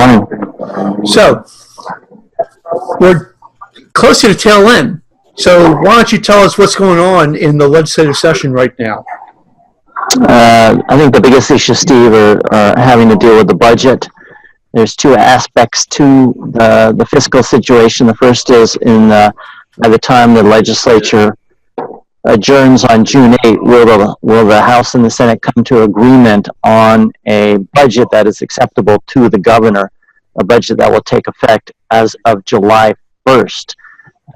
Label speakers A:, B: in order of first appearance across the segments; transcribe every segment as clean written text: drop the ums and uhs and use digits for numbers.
A: morning.
B: So, we're close to the tail end. So, why don't you tell us what's going on in the legislative session right now?
A: I think the biggest issues, Steve, are having to deal with the budget. There's two aspects to the fiscal situation. The first is by the time the legislature adjourns on June 8, will the House and the Senate come to agreement on a budget that is acceptable to the governor, a budget that will take effect as of July 1st.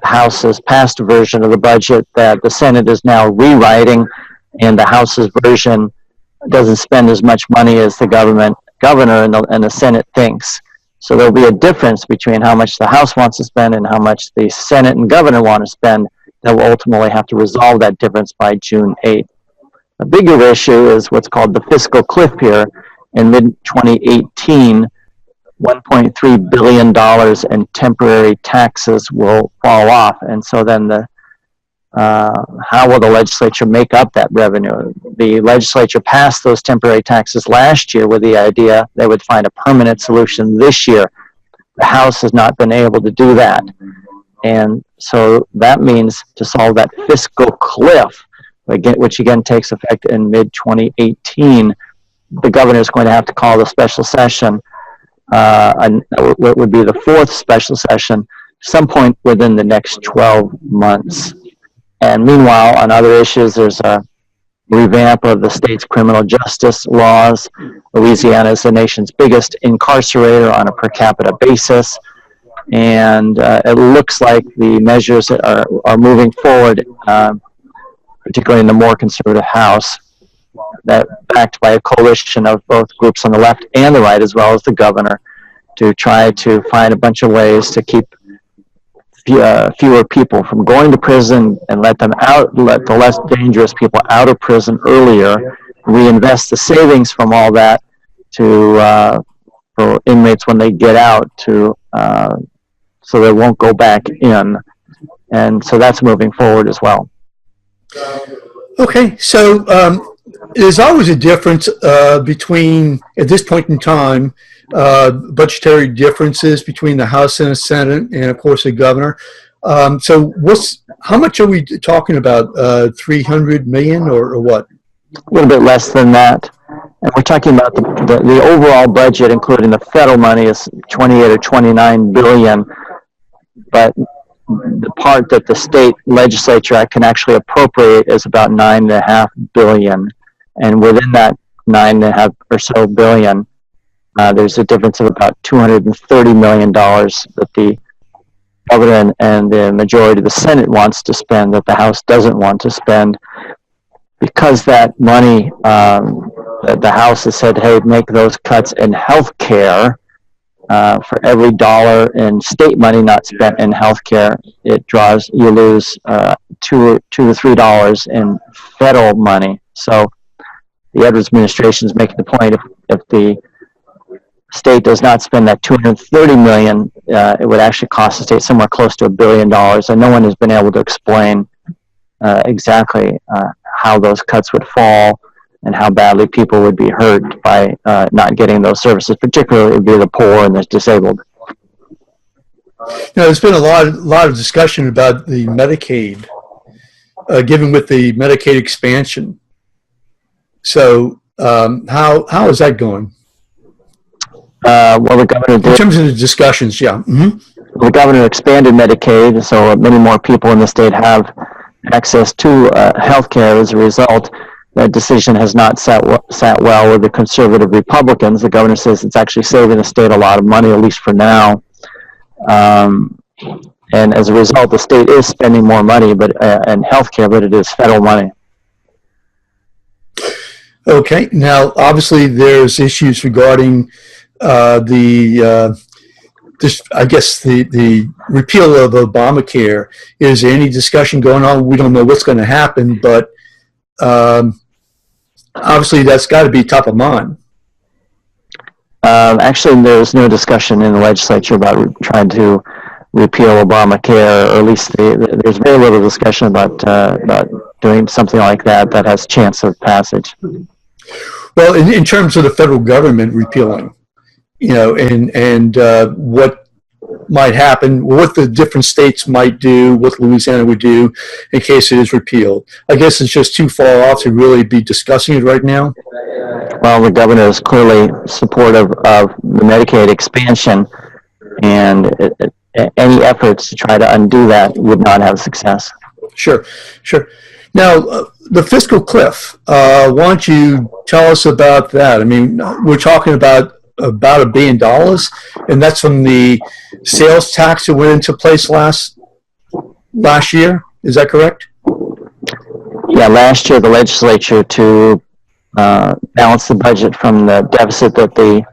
A: The House has passed a version of the budget that the Senate is now rewriting, and the House's version doesn't spend as much money as the governor and the Senate thinks. So there'll be a difference between how much the House wants to spend and how much the Senate and governor want to spend that will ultimately have to resolve that difference by June 8th. The bigger issue is what's called the fiscal cliff here. In mid-2018, $1.3 billion in temporary taxes will fall off. And so then how will the legislature make up that revenue? The legislature passed those temporary taxes last year with the idea they would find a permanent solution this year. The House has not been able to do that. And so that means to solve that fiscal cliff, which again takes effect in mid-2018, the governor is going to have to call the special session, what would be the fourth special session, some point within the next 12 months. And meanwhile, on other issues, there's a revamp of the state's criminal justice laws. Louisiana is the nation's biggest incarcerator on a per capita basis. And it looks like the measures are moving forward, particularly in the more conservative House, that backed by a coalition of both groups on the left and the right, as well as the governor, to try to find a bunch of ways to keep fewer people from going to prison and let the less dangerous people out of prison earlier, reinvest the savings from all that for inmates when they get out so they won't go back in. And so that's moving forward as well.
B: Okay, so there's always a difference between, at this point in time, budgetary differences between the House and the Senate, and of course the governor. So how much are we talking about? 300 million or what?
A: A little bit less than that. And we're talking about the overall budget, including the federal money, is 28 or 29 billion. But the part that the state legislature can actually appropriate is about 9.5 billion. And within that 9.5 or so billion, there's a difference of about $230 million that the governor and the majority of the Senate wants to spend that the House doesn't want to spend. Because that money, that the House has said, hey, make those cuts in health care. For every dollar in state money not spent in healthcare, you lose $2 to $3 in federal money. So the Edwards administration is making the point if the state does not spend that $230 million, it would actually cost the state somewhere close to $1 billion, and no one has been able to explain exactly how those cuts would fall and how badly people would be hurt by not getting those services, particularly it would be the poor and the disabled.
B: Now, there's been a lot of discussion about the Medicaid, given with the Medicaid expansion. So, how is that going?
A: Well, the governor did.
B: In terms of the discussions, yeah. Mm-hmm.
A: The governor expanded Medicaid, so many more people in the state have access to health care as a result. That decision has not sat well with the conservative Republicans. The governor says it's actually saving the state a lot of money, at least for now. And as a result, the state is spending more money in health care, but it is federal money.
B: Okay. Now, obviously, there's issues regarding the repeal of Obamacare. Is there any discussion going on? We don't know what's going to happen, but obviously that's got to be top of mind.
A: Actually, there's no discussion in the legislature about trying to repeal Obamacare, or at least there's very little discussion about doing something like that has chance of passage.
B: Well, in terms of the federal government repealing, and what might happen, what the different states might do, what Louisiana would do in case it is repealed. I guess it's just too far off to really be discussing it right now.
A: Well, the governor is clearly supportive of the Medicaid expansion, and any efforts to try to undo that would not have success.
B: Sure. Now, the fiscal cliff, why don't you tell us about that? I mean, we're talking about $1 billion, and that's from the sales tax that went into place last year. Is that correct?
A: Yeah, last year the legislature, to balance the budget from the deficit that the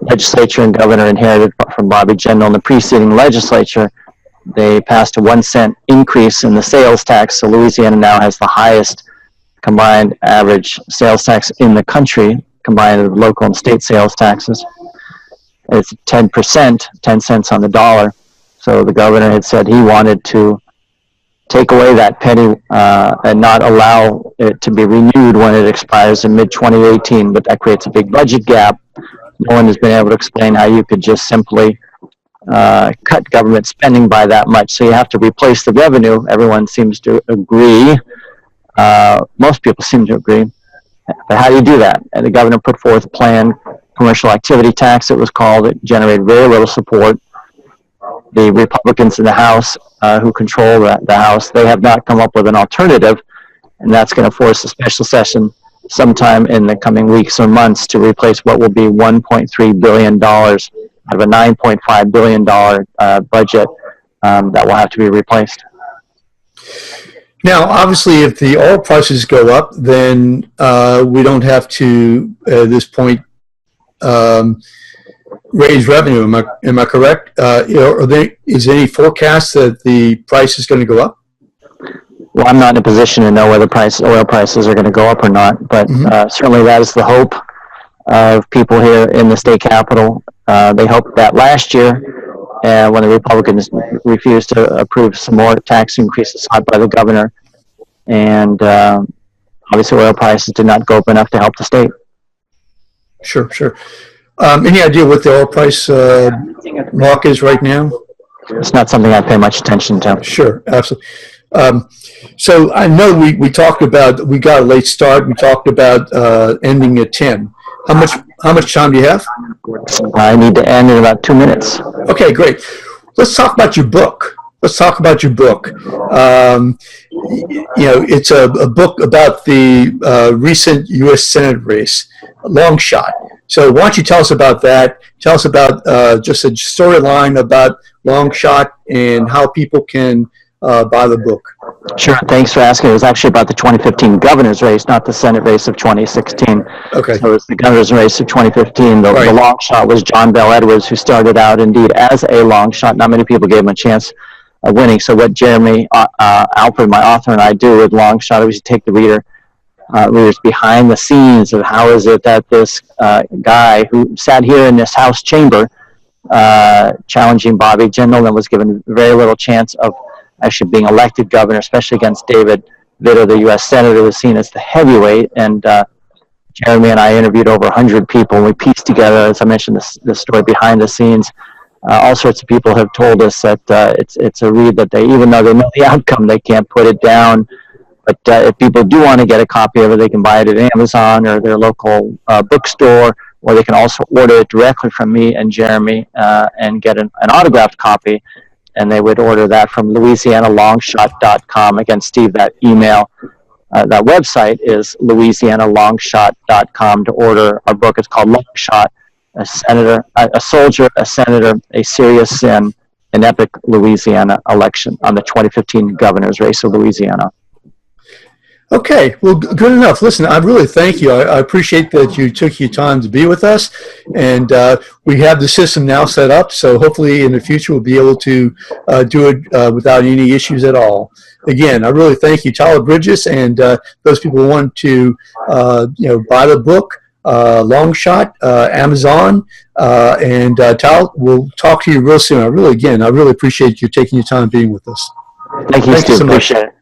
A: legislature and governor inherited from Bobby Jindal in the preceding legislature, they passed a 1 cent increase in the sales tax. So Louisiana now has the highest combined average sales tax in the country, combined with local and state sales taxes. It's 10%, 10 cents on the dollar. So the governor had said he wanted to take away that penny and not allow it to be renewed when it expires in mid-2018, but that creates a big budget gap. No one has been able to explain how you could just simply cut government spending by that much. So you have to replace the revenue. Everyone seems to agree. Most people seem to agree. But how do you do that? And the governor put forth a plan, commercial activity tax it was called. It generated very little support. The Republicans in the House who control the House, they have not come up with an alternative, and that's going to force a special session sometime in the coming weeks or months to replace what will be $1.3 billion out of a $9.5 billion budget that will have to be replaced.
B: Now, obviously, if the oil prices go up, then we don't have to, at this point, raise revenue. Am I correct? Is there any forecast that the price is going to go up?
A: Well, I'm not in a position to know whether oil prices are going to go up or not, but certainly that is the hope of people here in the state capitol. They hoped that last year when the Republicans refused to approve some more tax increases sought by the governor, and obviously oil prices did not go up enough to help the state.
B: Sure. Any idea what the oil price mark is right now?
A: It's not something I pay much attention to.
B: Sure, absolutely. So I know we talked about, we got a late start. We talked about ending at 10. How much time do you have?
A: I need to end in about 2 minutes.
B: Okay, great. Let's talk about your book. It's a book about the recent U.S. Senate race, long shot. So why don't you tell us about that? Tell us about just a storyline about long shot and how people can buy the book.
A: Sure. Thanks for asking. It was actually about the 2015 governor's race, not the Senate race of 2016.
B: Okay.
A: So it was the governor's race of 2015. The long shot was John Bel Edwards, who started out indeed as a long shot. Not many people gave him a chance of winning. So what Jeremy Alford, my author, and I do with long shot is we take the readers behind the scenes of how is it that this guy who sat here in this House chamber challenging Bobby Jindal and was given very little chance of actually being elected governor, especially against David Vitter, the U.S. Senator, who was seen as the heavyweight. And Jeremy and I interviewed over 100 people, and we pieced together, as I mentioned, the story behind the scenes. All sorts of people have told us that it's a read that they, even though they know the outcome, they can't put it down. But if people do want to get a copy of it, they can buy it at Amazon or their local bookstore, or they can also order it directly from me and Jeremy and get an autographed copy. And they would order that from LouisianaLongshot.com. Again, Steve, that email, that website is LouisianaLongshot.com to order our book. It's called Long Shot, a soldier, a senator, a serious sin, an epic Louisiana election on the 2015 governor's race of Louisiana.
B: Okay, well, good enough. Listen, I really thank you. I appreciate that you took your time to be with us, and we have the system now set up, so hopefully in the future we'll be able to do it without any issues at all. Again, I really thank you, Tyler Bridges, and those people who want to buy the book, Long Shot, Amazon, and Tyler, we'll talk to you real soon. I really appreciate you taking your time being with us.
A: Thank you, Steve.
B: So much.
A: Appreciate it.